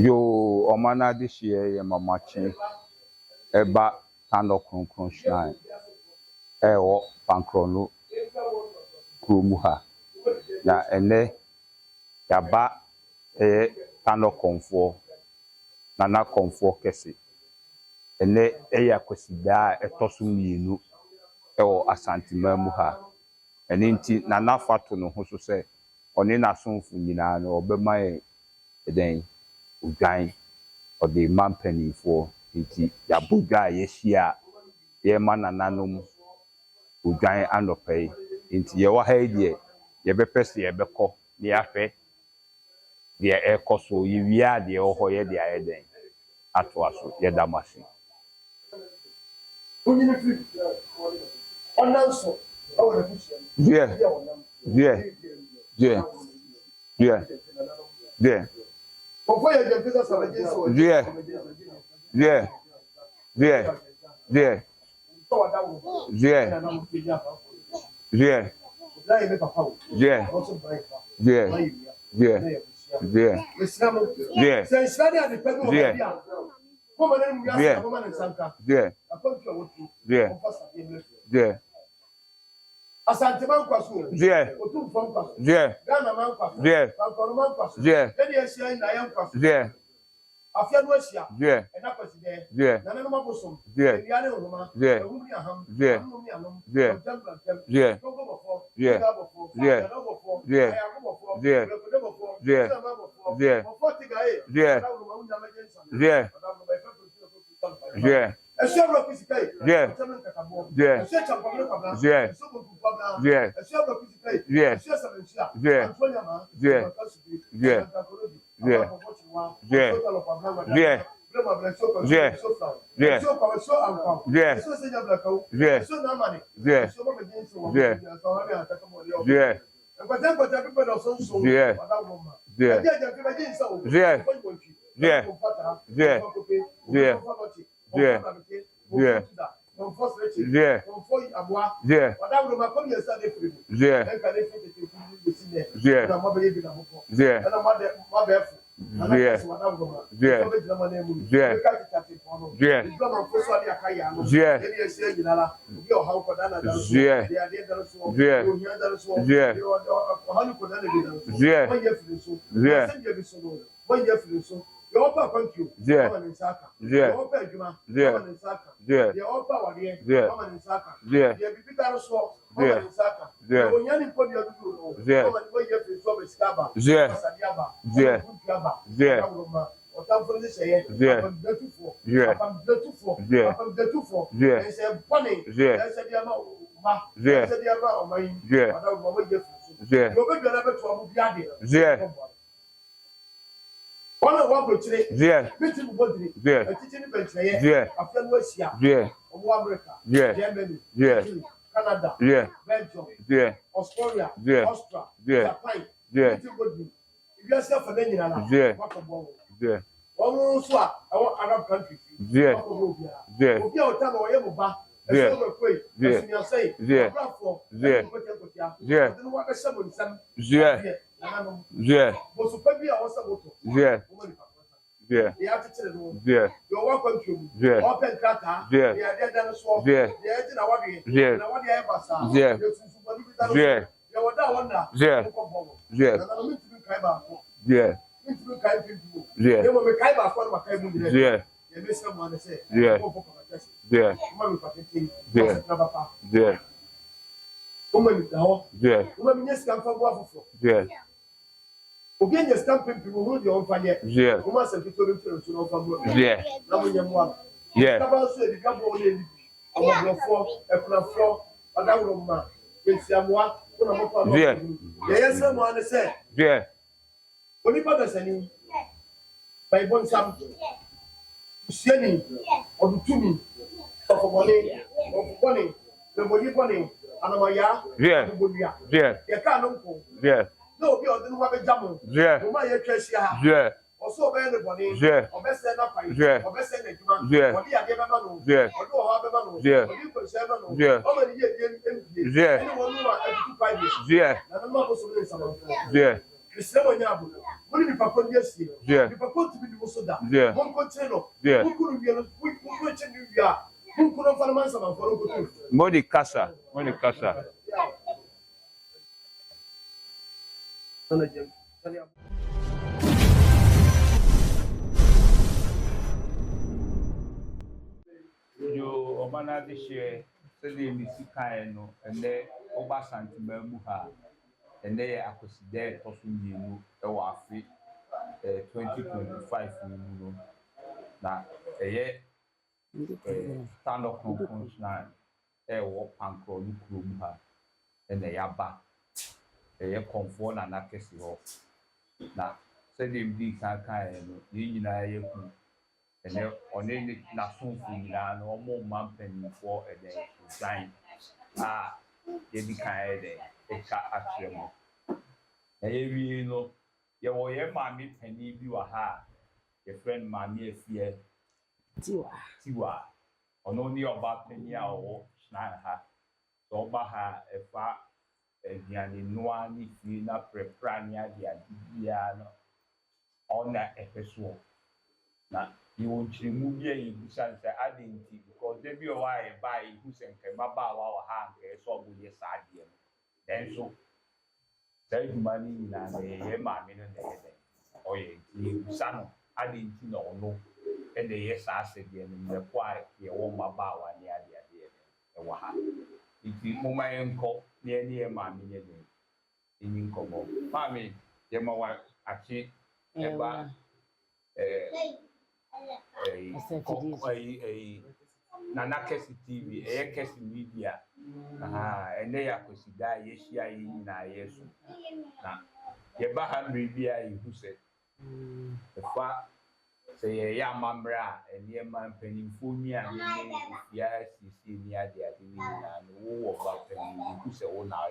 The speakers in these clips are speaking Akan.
Yo, Omana this year, Mama Chin, Eba Tano Kron Shrine, Ewo Pankrono, Krumuha, na ene yaba Tano Comfort, Nana Comfort Kesi, ene eya kwesida etosuminu, Ewo Asantima Muha, Eninti Nana Fatu no Hoso se, Onina Sunfu Nina, no Obema Eden. Ugain or the man penny for it Yabuga yesia ye man nanum Ugain and pay into your head ye bepes ye beko the afe the air coso you are the ohoye the aiden at was ye damasi. Yeah. Asante man kwaso otum fam kwaso Ghana man kwaso Pankoro man kwaso eni esia na yan kwaso afia no esia ena kwaside na nanu mabosom eliane ohoma ehumri aham anumi anom jambra tem gogo bofo ga bofo na bofo aya bofo rekodo bofo na ma bofo bofo tigae na ohoma unya mejensa na ba ifa produce Eshebro physical. Eshebro kwabla. Eshebro kwabla. Eshebro physical. Eshebro Antonia ma. Your upper country, woman in Saka. Your upper Juma, woman in Saka. Your upper Wadier, woman in Saka. Your Bibita Swap, woman in Saka. Your Yanni Podia, woman where you have to swap a scabba, Sadiaba, Yaba, or something to say, I'm the two for, there's a bunny, there's a diamond, there's a diamond of mine, I don't know what you're never to Abuja. One of one today, meeting body, a teaching bench, after Russia, America, Germany, Canada, Belgium, Australia, Austria, Japan, meeting body. If you are self for any other, one swap, our Arab countries, if you are time or ever, a silver quay, as you say, platform, what a summon, some, but super be our saboto. The attitude, your work control, open cracker, the idea that swap, the engine away, and what the embassy, you were that wonder, and I mean to be Kaiba, to be kind people, they will be Kaiba for my Kaibu, they miss someone, they say, woman, woman, yes, come from Waffle. Again, you stamp people who hold your own fire. You must have to know from one. About the couple of our floor, a floor, a down room. It's someone who yes, someone said, when you put any by one some sending or to me of money, the money, and my yard, you can't. No, we are doing a jamu. My treasure. Also, everybody. Or best than a fight. Or best than a man. Or the other man. Or no other man. You could say, how many years? Anyone who are 5 years. And I'm not also doing some. Isema nyabo. Muni ni papa ndi asi. Ni papa tu bi ni musoda. Mon konteno. Mukuru bi no, mukuru che ni bia. Mukuru fa na mansa ma foro ko. Modi kasa. Sana je. Yo omana de share sede mi sika no ene oba santima mu ha ene ya akoside to so mienu e wa afi 2025 ni mu no na eye stand up conference e wo pankro ni krom ha ene ya ba eye konfo na nakesi ho na sede mi sika no yi nyina ye ku ene one na sunfu nyina no omo mampanifo ede design ye di kan ede e ka atremo na ye wi no ye wo ye mami pani bi wa ha ye friend mami afie tiwa ono ni oba pani a wo na ha so oba ha e fa ediani noa ni fi na prepra ni ade adia no ona epeso na you won't remove your initial identity because they be why buy who send baba wa ha so go yes adie then so say money na ye ma me no dey oye you sano identity no no and the yes asset dey no the kwai ye wo baba wa ni adie e wa ha iti mo ma enko ni ma me ne dey in komo ma me ye ma wa achi e ba Nana Kesi TV, Kesi Media. And they are consider Yeshia in Yesu. Now, Yebahan Ribia, who said, the fact say, ya mamra, and near man penny for me, and yes, you see near the idea, and who about penny, who say, oh, now,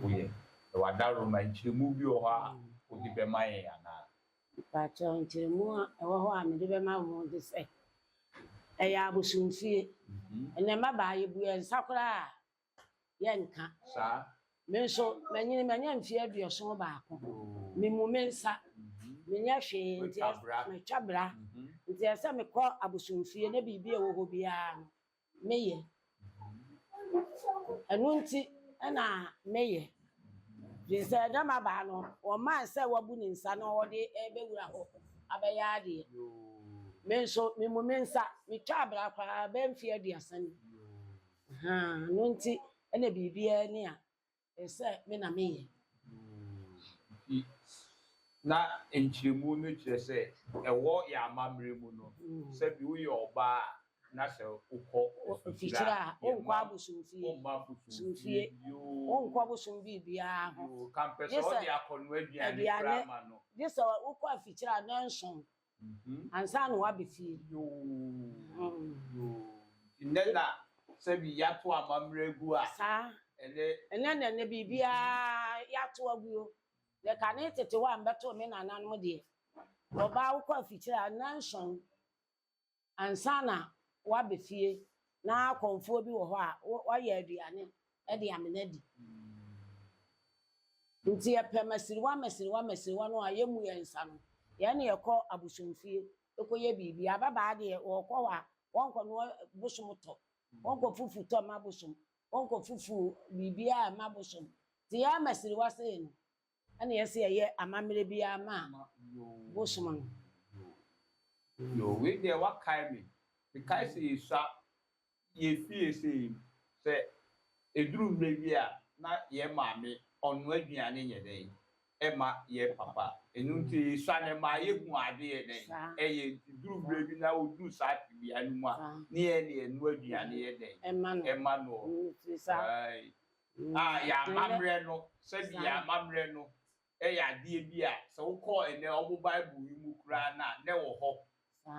we are that romantic movie or would be my and Pacho nchirimu ewo ho amede be ma wo de se eya abusumfie ene maba ye bu ensakora ye nka sa me so manyini manya mfie aduoso baako memu mensa menya hwe nti me twabra nti ese me kọ abusumfie na bibia wo ho bia meye enu nti na meye Jese dama ba no o man se wabu ni nsa na wo de ebewura ho abeya de me so me momensa me twabra kwa be mfie aduasan no nti ena bibia ni a ese me na meye na enchiremu no kire se ewo ya amamre mu no se bi wo ye oba na se ukọ ofichira onkwa abusumfie onkwa abusumbi bia ho campus o dia akonu aduane krama no this ukọ afichira na nson ansa no abefie nena se bi yato amamre gu a sa ene bibia yato aguo le kane tete wa mbeto me nananum de oba ukọ afichira na nson ansa na wabefie na konfo bi wo ho a woye aduane e de amenadi nti epemasiriwa masiriwa no ayemu yensa no ye ne yekọ abusumfie ekoye bibi ababa de wokọ wa wonko no bosomoto wonko fufu to ma bosom wonko fufu bibia ma bosom ti ya masiriwa se no ene yesi ye amamere bia ma bosom yo we there what kind because is ye feel say eduru bia na ye maame onu aduane ye den e ma ye papa enunti sane ma ye gu ade ye den e ye eduru bi na odu sa bia nu ma ne ye ne enu aduane ye den e ma no ya mamre no se bia mamre no e ya de bia se wo call ene obo bible yi mu kura na ne wo ho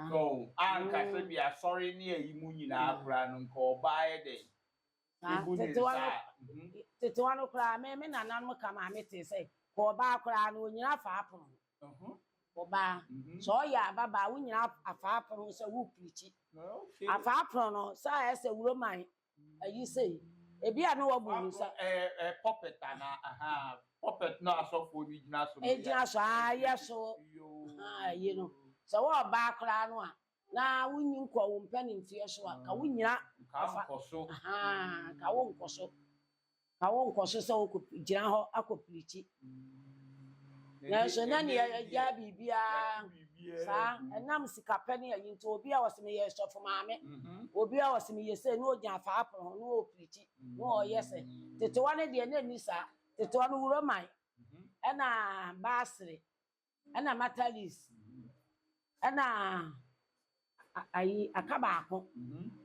so anka se bia sorry ne yi mu nyina akura no nko obae de tete wano kura me nananum kama me te se ko ba kura no nyina fa apon oba so ya baba wo nyina afa apon se wo prichi afa apon no sa ese wuro man ayi sei ebi a no wo bu nsa puppet ana aha puppet no asofo ni gina so ejina so ayeso ye no so wo ba akra no a na wunyi nkwa wo mpanimfie so a ka wunyina ka nkoso ka wo nkoso so wo gina ho akopirichi na so na ne ya bibia sa enam sika ne yin to obi a waseme ye sofo maame obi a waseme ye se no ogya fa apro no opirichi no oyese tetewa ne de na ni sa tetewa no wuro man ena basre ena matalis ena ayi akaba ako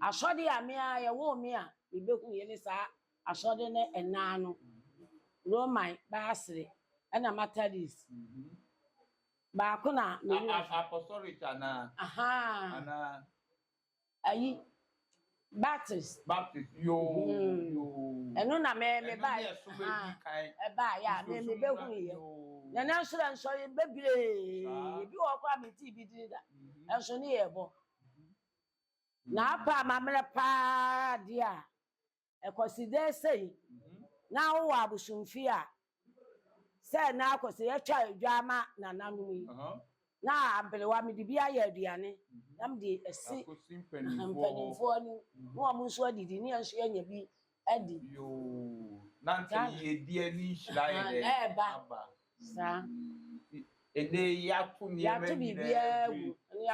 asode a me a ye wo me a ibeku ye ni sa asode ne enano roman basre ena matalis ba ko na apostolic ana ana ayi Baptist yo enu na me ba e ba ya me behu ye na na nso ye bebire bi wo kwa me ti bi di da enso ne ye bo na apa mamre pa dia ekoside sei na wo abusumfi a se na akosi ye twa adwama na nanu yi na abelewa me di bia ya aduane nam di esi mpanimfo ni no mo nso adidi ni enso anya bi adi yo nante ye die ni hira ye de aba sa ede ya tu ni ya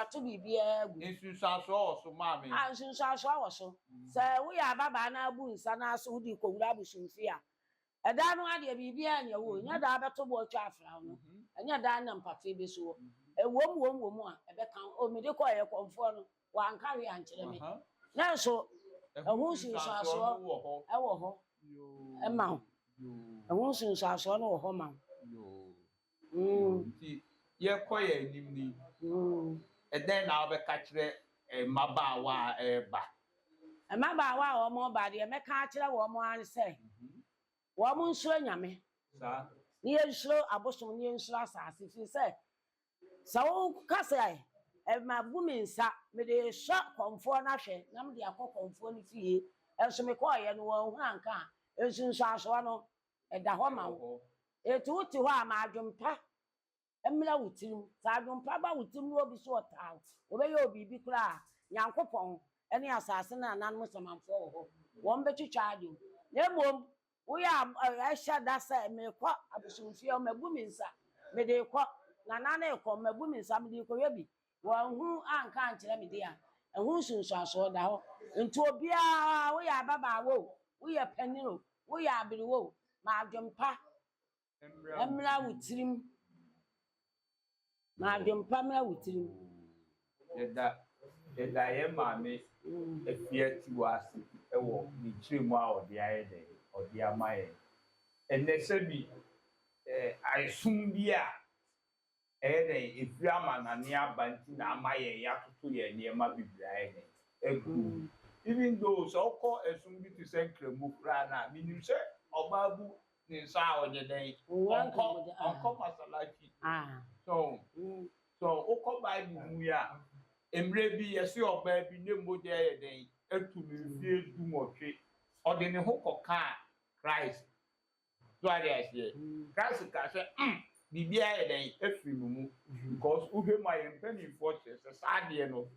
tu bibia gu nsunsaso so maame nsunsaso awoso se wo ya baba na abu nsa na so di kowura busumfi a eda no ade bibia anya wo nya da beto bo twa afra no anya da na mpafe be so wom a ebe kan o mi de ko ye konfo no wa ankawe ankere me na so ehun nsunsaso ewo ho ema ho ehun nsunsaso no wo ho ma ti ye koye nim ni eden na obeka kire mabaawa ba mabaawa o mo ba de me ka kire wo mo an se wo mo nsuro nyame sa ni ensuro abosom ni ensuro asase fi se sawo kasa mabu mi nsa me de sha konfo na hwe na me de akokonfo ni fie enso me ko ye no wo hu anka ensunsaso no eda ho ma wo etu ti ho a ma adwompa emla wutirim sa adwompa ba wutirim no obi so otaw obe ye obi bi kura nyankopon ene asase na nanmo samanfo ho wo mbe twitwa ade na emom wo ya ehya da sa me ko abusumfie o mabu mi nsa me de ko na nana ko mabu mi nsa me de ko yebi wo hu anka ankere me de a ehun sunsuaso da ho nti obia wo ya baba wo ya paniro wo ya abiriwo ma adwompa emra wutirim ma adwompa mra wutirim eda ye maame efie tiwase ewo ni chiremu a ode aye de ode amaye enese bi aisum bi a de efiri amanane abanti na amaye ya tutu ye niema biblia ye egu even though so ko esum bi to say kremu kra na minim se obabu ni nsa ode den onko masalaki so oko bible mu ya emre bi yesi oba bi ne moje ye den etu mi fie dumotwe ode ne ho koka Christ so are ye Christ ka se bibia ye den efiri mu because uhe my penny fortress saade no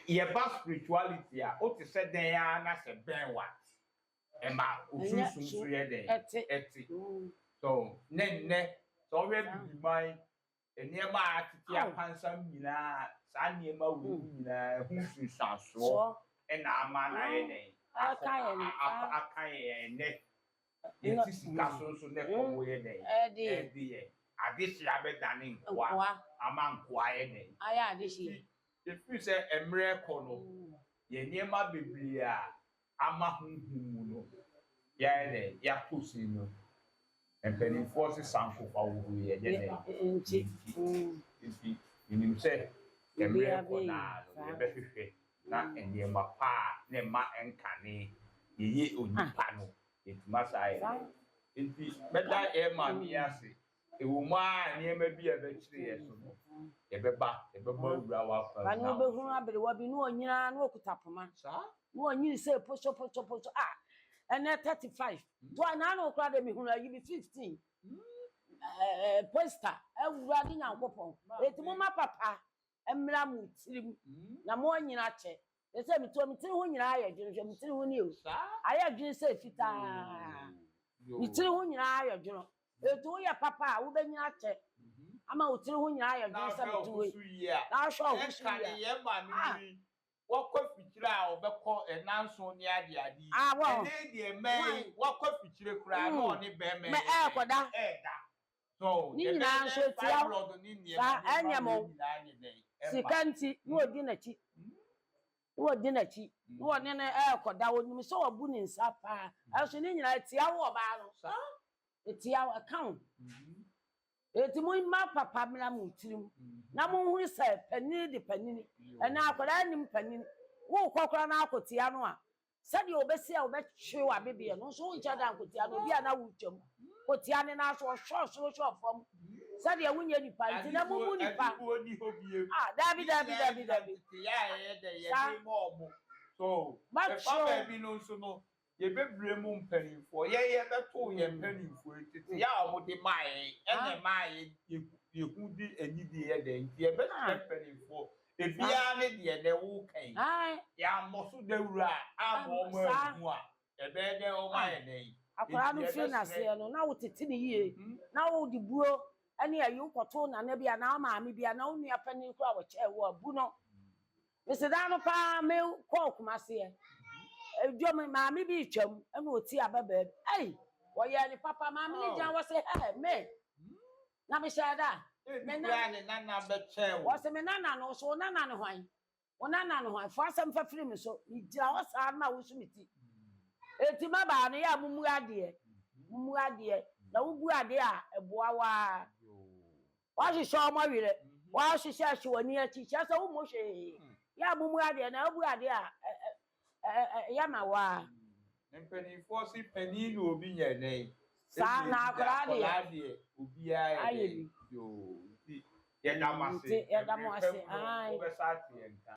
ye ba spirituality a o te se den ya na se benwa ema osunsun ye den eti so ne so we bi mai eniema atiti apansam nyina sa niema wu nyina hunsun sanso ena ama na ye den aka ye ne eti sika so ne ko ye den edi ye adisi abedane nkwa ama nkwa ye den aya adisi efi se emre ko no ye niema bebiri a ama hunhun no ya ye ya kusi no empeni force sanko fa wo ye je ne nti nim se emre ko na ye be hwehwe na eniema pa ne ma enkane ye onipa no etuma sa ye nti beda e ma mi ase Ewuma niema bi e be kire ye so no. Ebeba wura wa fa. Ba no be hu abere wa bi no onyina no okutapoma. Sa? No onyi say pocho. And 35. To anano okra de me hu na yi 15. Poster ewura di nyankopon. Etimu ma papa emra mu tirim na mo onyina che. They say me tiri hu nyina aye dwene me tiri hu ni o. Aye dwene say fita. Me tiri hu nyina aye dwene. Etu ye papa wo be nyina che. Ama wo tiri hu nyina aye dwene say me tuwe. Na sho hu su ya. Ye ma ni wakọ fichire a obekọ enanso ni ade. Ene de me wakọ fichire kura na oni be me. Me ekoda. So, ni nyina so tia sa anyamo. Sikanti no odi na chi. Wo di na chi. Wo ne na ekoda wonum so wabu ni nsa pa. Aso ni nyina tia wo ba no. Sa tia account. Eti mo ma papa mla mu tirim. Na mo hu se pani de pani. Na akwara nim pani. Wo kokora na akotia no a. Sadi obesi a obetwe wa bebie no so ncha da akotia no bia na wutwam. Kotia ne na so short fam. Sadi awunya nipa nti na mumu nipa. Dabi. Ya de ye mo mo. So, papa bi no so no. Ye bebre mu mpanimfo ye beto ye mpanimfo tete ya o de mai ene mai ye hudi enidi ye de ye beto mpanimfo ebia ne de ne wo kan ya moso dawura abo mo amu a ebe de o mai ne akora no fi na se no na wo tete ne yie na wo di buo ene ayu koto na bia na maame bia na wo nua panin kura wo che wo abu no meseda no pa me ko kuma se Jom mami bi twam ena oti ababa ai wo ye ni papa mami ni jan wo say me na be shada me na nana be che wo say me nana no so nana ne hwan wo nana ne hwan fo asem fa firi me so mi gira wo sa na wo sumiti eti ma ba no ya mumu ade na wo gu ade a eboa wa wa shi sho mo wire wa shi sha shi woni a chi cha so wo mo hwe ya mumu ade na wo gu ade a yama wa mpanyinfo si pani no obi nya nei sa na akra de obi aye yo ti ye damase ai o be sa ti enka